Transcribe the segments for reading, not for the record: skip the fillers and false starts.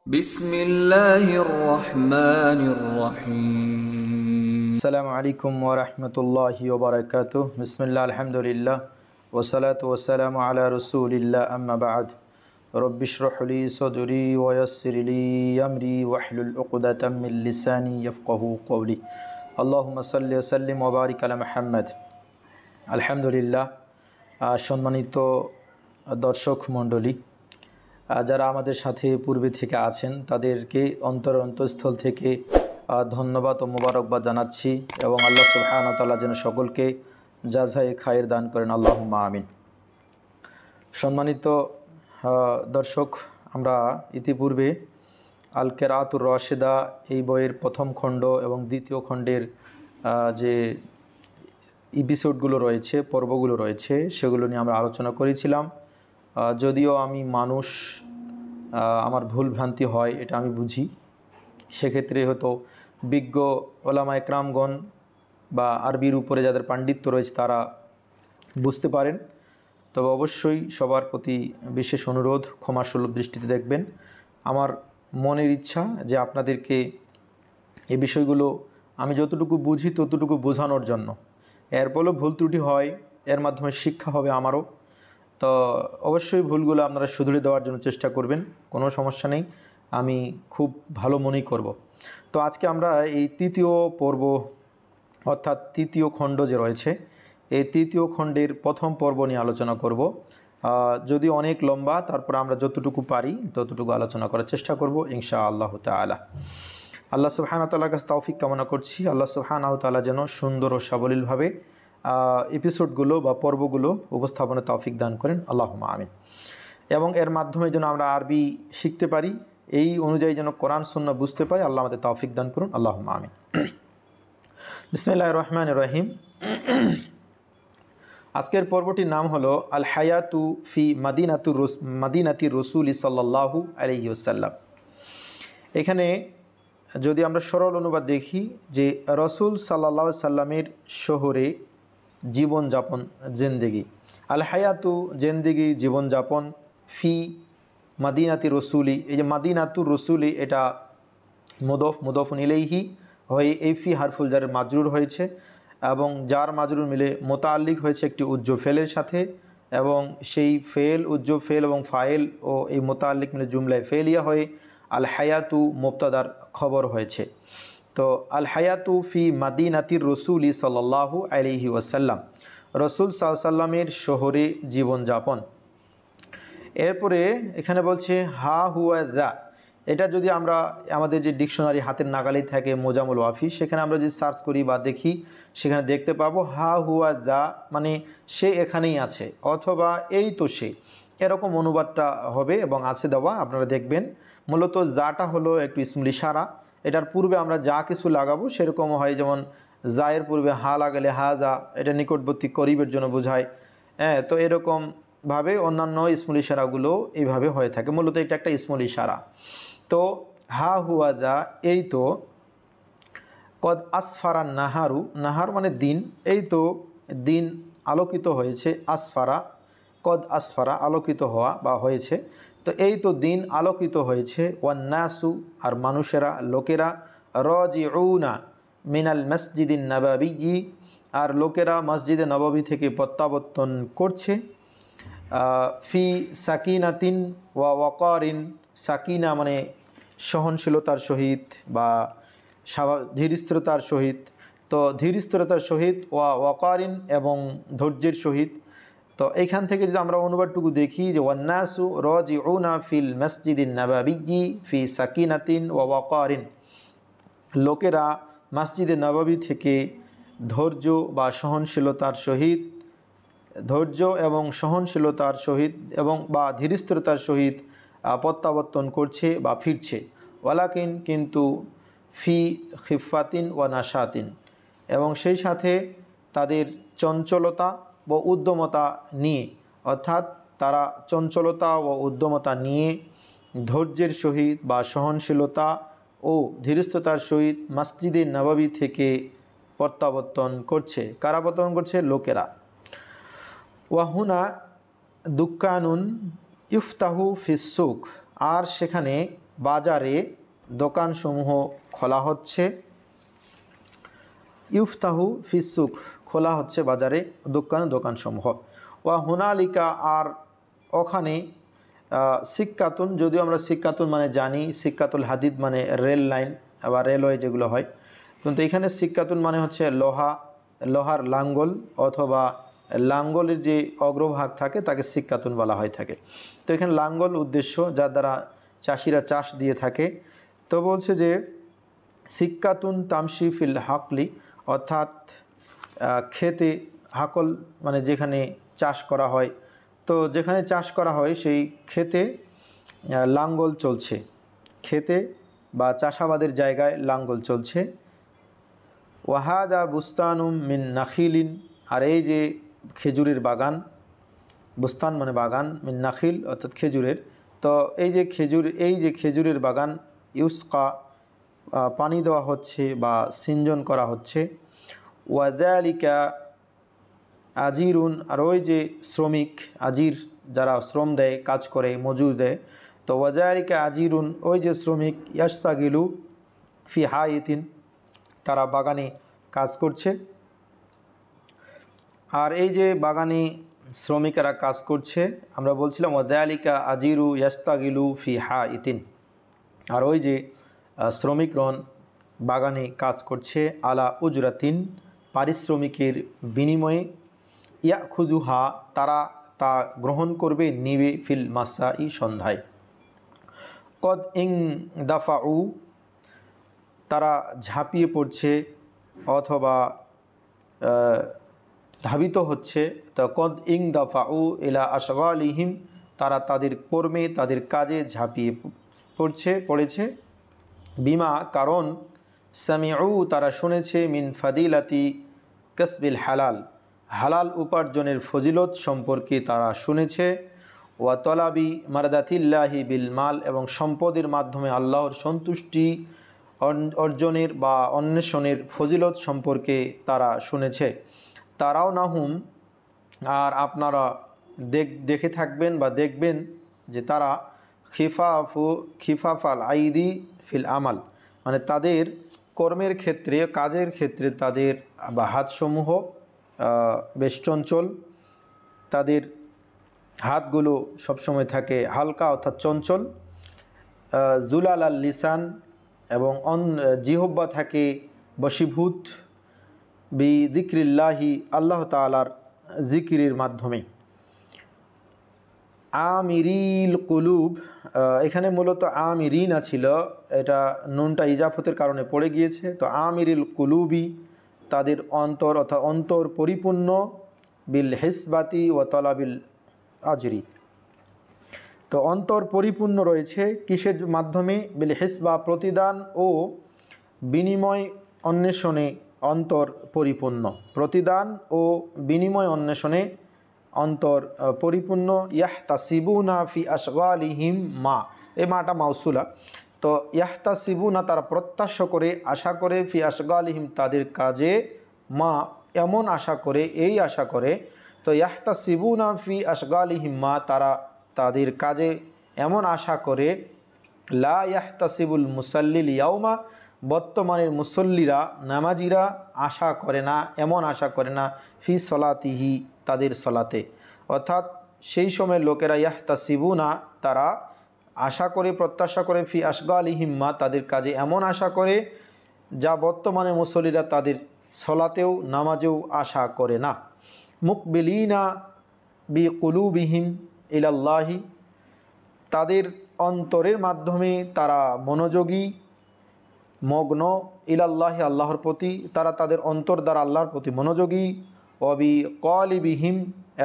بسم الله الرحمن الرحيم السلام عليكم ورحمة الله وبركاته بسم الله الحمد لله والصلاة والسلام على رسول الله أما بعد رب اشرح لي صدري ويسر لي أمري واحلل عقدة من لساني يفقه قولي اللهم صل وسلم وبارك على محمد الحمد لله সম্মানিত দর্শক মণ্ডলী, যারা আমাদের সাথে পূর্বে থেকে আছেন তাদেরকে অন্তঃস্থল থেকে ধন্যবাদ ও মোবারকবাদ জানাচ্ছি এবং আল্লাহ সুবহানাহু ওয়া তাআলা যেন সকলকে জাযায়ে খায়ের দান করেন, আল্লাহুম্মা আমিন। সম্মানিত দর্শক, আমরা ইতিপূর্বে আল কিরাআতুর রাশিদা এই বইয়ের প্রথম খণ্ড এবং দ্বিতীয় খণ্ডের যে এপিসোডগুলো রয়েছে, পর্বগুলো রয়েছে, সেগুলো নিয়ে আমরা আলোচনা করেছিলাম। যদিও আমি মানুষ, আমার ভুল ভ্রান্তি হয়, এটা আমি বুঝি। সেক্ষেত্রে হয়তো বিজ্ঞ ওলামা একরামগণ বা আরবির উপরে যাদের পাণ্ডিত্য রয়েছে তারা বুঝতে পারেন। তবে অবশ্যই সবার প্রতি বিশেষ অনুরোধ, ক্ষমাসুলভ দৃষ্টিতে দেখবেন। আমার মনের ইচ্ছা যে আপনাদেরকে এই বিষয়গুলো আমি যতটুকু বুঝি ততটুকু বোঝানোর জন্য। এর ফলেও ভুল ত্রুটি হয়, এর মাধ্যমে শিক্ষা হবে আমারও। তো অবশ্যই ভুলগুলো আপনারা শুধরে দেওয়ার জন্য চেষ্টা করবেন, কোনো সমস্যা নেই, আমি খুব ভালো মনেই করব। তো আজকে আমরা এই তৃতীয় পর্ব অর্থাৎ তৃতীয় খণ্ড যে রয়েছে, এই তৃতীয় খণ্ডের প্রথম পর্ব নিয়ে আলোচনা করব। যদি অনেক লম্বা, তারপর আমরা যতটুকু পারি ততটুকু আলোচনা করার চেষ্টা করব ইনশাআল্লাহ তাআলা। আল্লাহ সুবহানাহু ওয়া তাআলার কাছে তৌফিক কামনা করছি। আল্লাহ সুবহানাহু ওয়া তাআলা যেন সুন্দর ও সাবলীলভাবে এপিসোডগুলো বা পর্বগুলো উপস্থাপনের তৌফিক দান করেন, আল্লাহুম্মা আমিন। এবং এর মাধ্যমে যেন আমরা আরবি শিখতে পারি, এই অনুযায়ী যেন কোরআন সুন্নাহ বুঝতে পারি, আল্লাহ আমাদের তৌফিক দান করুন, আল্লাহুম্মা আমিন। বিসমিল্লাহির রহমানির রহিম। আজকের পর্বটির নাম হলো আল হায়াতু ফি মাদিনাতি রাসূল সাল্লাল্লাহু আলাইহি ওয়াসাল্লাম। এখানে যদি আমরা সরল অনুবাদ দেখি যে রাসূল সাল্লাল্লাহু আলাইহি সাল্লামের শহরে জীবনযাপন, জিন্দেগি। আল হায়াতু জিন্দেগি, জীবনযাপন, ফি মাদিনাতি রসুলি, এই যে মাদিনাতুর রসুলি, এটা মুদফুন ইলাইহি হয়ে এই ফি হারফুল জারের মাজরুর হয়েছে এবং যার মাজরুর মিলে মোতাল্লিক হয়েছে একটি উজ্জ্ব ফেলের সাথে, এবং সেই ফেল, উজ্জ্ব ফেল এবং ফাইল ও এই মোতাল্লিক মিলে জুমলায় ফেলিয়া হয়ে আল হায়াতু মুবতাদার খবর হয়েছে। তো আল হায়াতু ফি মাদিনাতির রসুলি সাল্লাল্লাহু আলাইহি ওয়াসাল্লাম, রসুল সাল্লাল্লাহু সাল্লামের শহরে জীবনযাপন। এরপরে এখানে বলছে হা হুয়া দা, এটা যদি আমরা আমাদের যে ডিকশনারি হাতের নাগালেই থাকে মোজামুল ওয়াফি, সেখানে আমরা যদি সার্চ করি বা দেখি, সেখানে দেখতে পাবো হা হুয়া দা মানে সে এখানেই আছে, অথবা এই তো সে, এরকম অনুবাদটা হবে এবং আছে দেওয়া, আপনারা দেখবেন। মূলত যাটা হলো একটু ইসমুল ইশারা, এটার পূর্বে আমরা যা কিছু লাগাবো সেরকম হয়, যেমন জায়ের পূর্বে হা লাগালে হা যা, এটা নিকটবর্তী করিবের জন্য বোঝায়। তো এরকমভাবে অন্যান্য ইসমুল ইশারাগুলো এইভাবে হয়ে থাকে। মূলত এটা একটা ইসমুল ইশারা। তো হা হুয়া যা, এই তো, কদ আসফারা নাহারু, নাহার মানে দিন, এই তো দিন আলোকিত হয়েছে, আসফারা, কদ আসফারা আলোকিত হওয়া বা হয়েছে, তো এই তো দিন আলোকিত হয়েছে, ওয়ান্নাসু আর মানুষেরা, লোকেরা, রাজিউনা মিনাল মসজিদিন নববী, আর লোকেরা মসজিদে নববী থেকে প্রত্যাবর্তন করছে, ফি সাকিনাতিন ওয়া ওয়াকারিন, সাকিনা মানে সহনশীলতার সহিত বা ধীরস্থিরতার সহিত, তো ধীরস্থিরতার সহিত, ওয়া ওয়াকারিন এবং ধৈর্যের সহিত। তো এইখান থেকে যদি আমরা অনুবাদটুকু দেখি যে ওয়ান্নাসু রাজিউনা ফিল মসজিদিন নববী ফি সাকিনাতিন ওয়া ওয়াকারিন, লোকেরা মসজিদে নববী থেকে ধৈর্য বা সহনশীলতার সহিত, ধৈর্য এবং সহনশীলতার সহিত এবং বা ধীরস্থিরতার সহিত প্রত্যাবর্তন করছে বা ফিরছে। ওয়ালাকিন কিন্তু, ফি খিফাতিন ওয়া নাশাতিন, এবং সেই সাথে তাদের চঞ্চলতা ও উদ্যমতা নিয়ে, অর্থাৎ তারা চঞ্চলতা ও উদ্যমতা নিয়ে ধৈর্যের সহিত বা সহনশীলতা ও ধীরস্থতার সহিত মসজিদে নববী থেকে প্রত্যাবর্তন করছে। কারা প্রত্যাবর্তন করছে? লোকেরা। ওয়াহুনা দুক্কানুন ইফতাহু ফিসুক, আর সেখানে বাজারে দোকানসমূহ খোলা হচ্ছে। ইউফতাহু ফিসুক, খোলা হচ্ছে বাজারে দোকানসমূহ। ওয়া হুনালিকা, আর ওখানে সিক্কাতুন, যদিও আমরা সিক্কাতুন মানে জানি, সিক্কাতুল হাদিদ মানে রেল লাইন বা রেলওয়ে যেগুলো হয়, কিন্তু এখানে সিক্কাতুন মানে হচ্ছে লোহার লাঙ্গল অথবা লাঙ্গলের যে অগ্রভাগ থাকে তাকে সিক্কাতুন বলা হয়ে থাকে। তো এখানে লাঙ্গল উদ্দেশ্য, যার দ্বারা চাষিরা চাষ দিয়ে থাকে। তো বলছে যে সিক্কাতুন তামশি ফিল হাকলি, অর্থাৎ খেতে, হাকল মানে যেখানে চাষ করা হয়, তো যেখানে চাষ করা হয় সেই খেতে লাঙ্গল চলছে, খেতে বা চাষাবাদের জায়গায় লাঙ্গল চলছে। ওয়াহাদা বুস্তানুম মিন নাখিলিন, আর এই যে খেজুরের বাগান, বুস্তান মানে বাগান, মিন নাখিল অর্থাৎ খেজুরের, তো এই যে খেজুরের বাগান, ইউসকা পানি দেওয়া হচ্ছে বা সিঞ্চন করা হচ্ছে। ওয়াযালিকা আজিরুন, আর ওই যে শ্রমিক, আজির যারা শ্রম দেয়, কাজ করে, মজুর দেয়, তো ওয়াযালিকা আজিরুন, ওই যে শ্রমিক, ইয়াস্তাগিলু ফি হাইতিন, তারা বাগানে কাজ করছে। আর এই যে বাগানে শ্রমিকেরা কাজ করছে, আমরা বলছিলাম ওয়াযালিকা আজিরু ইয়াস্তাগিলু ফি হাইতিন, আর ওই যে শ্রমিকগণ বাগানে কাজ করছে, আলা উজরাতিন, পারিশ্রমিকের বিনিময়ে, ইয়াখুযুহা, তারা তা গ্রহণ করবে, নিবে, ফিল মাসাই, সন্ধ্যায়। কদ ইং দাফাউ, তারা ঝাঁপিয়ে পড়ছে অথবা ধাবিত হচ্ছে। তো কদ ইং দাফাউ ইলা আশগালিহিম, তারা তাদের কর্মে, তাদের কাজে ঝাঁপিয়ে পড়েছে। বিমা, কারণ, সামিউ, তারা শুনেছে, মিন ফাদিলাতি কাসবিল হালাল, হালাল উপার্জনের ফজিলত সম্পর্কে তারা শুনেছে। ওয়া তলাবি মারদাতিল্লাহি বিল মাল, এবং সম্পদের মাধ্যমে আল্লাহর সন্তুষ্টি অর্জনের বা অন্বেষণের ফজিলত সম্পর্কে তারা শুনেছে। তারাও নাহুম, আর আপনারা দেখে থাকবেন বা দেখবেন যে তারা খিফাফাল আইদি ফিল আমাল, মানে তাদের কর্মের ক্ষেত্রে, কাজের ক্ষেত্রে তাদের বা হাতসমূহ বেশ চঞ্চল, তাদের হাতগুলো সবসময় থাকে হালকা অর্থাৎ চঞ্চল। জুলাল আল লিসান, এবং জিহব্বা থাকে বশীভূত, বি যিকরিল্লাহি, আল্লাহ তাআলার জিকিরের মাধ্যমে। আমিরিল কুলুব, এখানে মূলত আমিরিনা ছিল, এটা নুনটা ইজাফতের কারণে পড়ে গিয়েছে। তো আমিরিল কুলুবি, তাদের অন্তর অর্থাৎ অন্তর পরিপূর্ণ, বিল হিসবাতি ও তলাবিল আজরি, তো অন্তর পরিপূর্ণ রয়েছে কিসের মাধ্যমে? বিল হিসবা, প্রতিদান ও বিনিময় অন্বেষণে অন্তর পরিপূর্ণ, প্রতিদান ও বিনিময় অন্বেষণে অন্তর পরিপূর্ণ। ইয়াহতাসিবুনা ফি আশগালিহিম মা, এই মাটা মাউসুলা। তো ইয়াহতাসিবুনা, তারা প্রত্যাশা করে, আশা করে, ফি আশগালিহিম, তাদের কাজে, মা, এমন আশা করে, এই আশা করে। তো ইয়াহতাসিবুনা ফি আশগালিহিম মা, তারা তাদের কাজে এমন আশা করে। লা ইয়াহতাসিবুল মুসাল্লিল ইয়াউমা, বর্তমানের মুসল্লিরা, নামাজিরা আশা করে না, এমন আশা করে না, ফি সলাতিহি, তাদের সলাতে, অর্থাৎ সেই সময়ের লোকেরা, ইয়াহতাসিবুনা, তারা আশা করে, প্রত্যাশা করে, ফি আশগালিহিম মা, তাদের কাজে এমন আশা করে যা বর্তমানে মুসল্লিরা তাদের সলাতেও, নামাজেও আশা করে না। মুকবিলিনা বি কুলুবিহিম ইলাল্লাহি, তাদের অন্তরের মাধ্যমে তারা মনোযোগী, মগ্ন, ইলাল্লাহি, আল্লাহর প্রতি, তারা তাদের অন্তর দ্বারা আল্লাহর প্রতি মনোযোগী। অবি কলিবিহিম,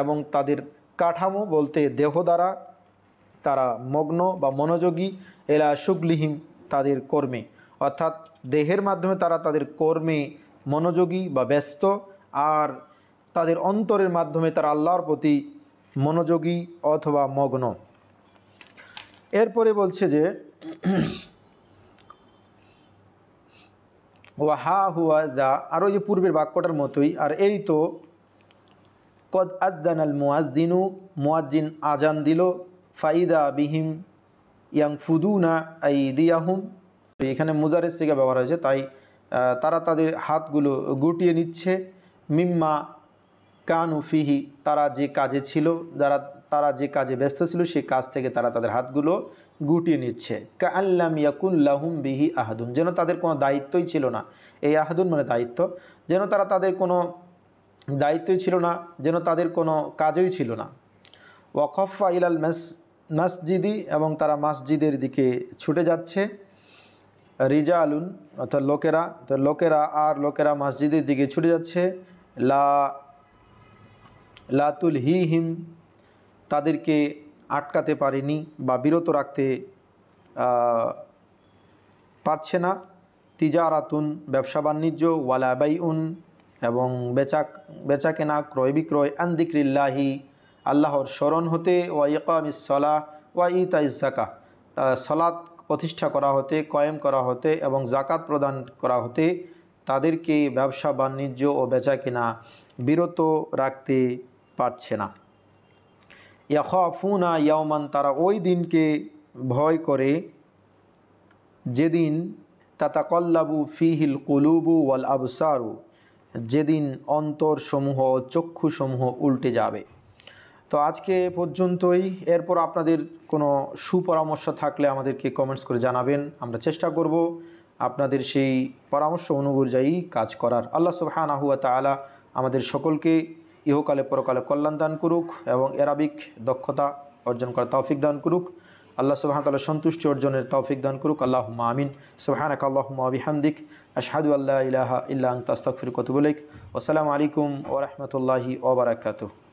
এবং তাদের কাঠামো বলতে দেহ দ্বারা তারা মগ্ন বা মনোযোগী। এলা শুগলিহিম, তাদের কর্মে, অর্থাৎ দেহের মাধ্যমে তারা তাদের কর্মে মনোযোগী বা ব্যস্ত, আর তাদের অন্তরের মাধ্যমে তারা আল্লাহর প্রতি মনোযোগী অথবা মগ্ন। এরপরে বলছে যে ওয়াহা হুয়া যা, আর ওই যে পূর্বের বাক্যটার মতোই, আর এই তো, কদ আযানাল মুয়াজ্জিনু, মুয়াজ্জিন আজান দিল, ফাইদা বিহিম ইয়াংফুদুনা আইদিয়াহুম, এখানে মুজারের সিগা ব্যবহার হয়েছে, তাই তারা তাদের হাতগুলো গুটিয়ে নিচ্ছে, মিম্মা কানু ফিহি, তারা যে কাজে ছিল, তারা যে কাজে ব্যস্ত ছিল সেই কাজ থেকে তারা তাদের হাতগুলো গুটিয়ে নিচ্ছে। কা আল্লাম ইয়াকুন লাহুম বিহি আহাদুন, যেন তাদের কোনো দায়িত্বই ছিল না। এই আহাদুন মানে দায়িত্ব, যেন তাদের কোনো দায়িত্বই ছিল না, যেন তাদের কোনো কাজই ছিল না। ওয়াকফা ইলাল মসজিদি, এবং তারা মসজিদের দিকে ছুটে যাচ্ছে। রিজালুন অর্থাৎ লোকেরা মসজিদের দিকে ছুটে যাচ্ছে। লাতুল হিম, তাদেরকে আটকাতে পারেনি বা বিরত রাখতে পারছে না। তিজারাতুন, ব্যবসা বাণিজ্য, ওয়ালা বাইউন, এবং বেচা কেনা, ক্রয় বিক্রয়, আন যিকরিল্লাহি, আল্লাহর স্মরণ হতে, ওয়া ইকামিস সালাহ ওয়া ইতাইজ যাকাহ, সালাত প্রতিষ্ঠা করা হতে, কয়েম করা হতে এবং জাকাত প্রদান করা হতে তাদেরকে ব্যবসা বাণিজ্য ও বেচা কেনা বিরত রাখতে পারছে না। ইয়াখাফুনা ইয়াওমান, তারা ওই দিনকে ভয় করে যেদিন তাতাকাল্লাবু ফিহিল কুলুবু ওয়াল আবসারু, যেদিন অন্তরসমূহ ও চক্ষুসমূহ উল্টে যাবে। তো আজকে পর্যন্তই। এরপর আপনাদের কোনো সুপরামর্শ থাকলে আমাদেরকে কমেন্টস করে জানাবেন, আমরা চেষ্টা করব আপনাদের সেই পরামর্শ অনুযায়ী কাজ করার। আল্লাহ সুবহানাহু ওয়া তাআলা আমাদের সকলকে ইহকালে পরকালে কল্যাণ দান করুক এবং অ্যারাবিক দক্ষতা অর্জন করার তৌফিক দান করুক। আল্লাহ সুবহানাহু ওয়া তাআলা সন্তুষ্টি অর্জনের তৌফিক দান করুক। আল্লাহুম্মা আমিন। সুবহানাকা আল্লাহুম্মা ওয়া বিহামদিক, আশহাদু আল্লা ইলাহা ইল্লা আনতা, আস্তাগফিরুকা ওয়া আতুবু ইলাইক। ওয়া আসসালামু আলাইকুম ওয়া রাহমাতুল্লাহি ওয়া বারাকাতুহু।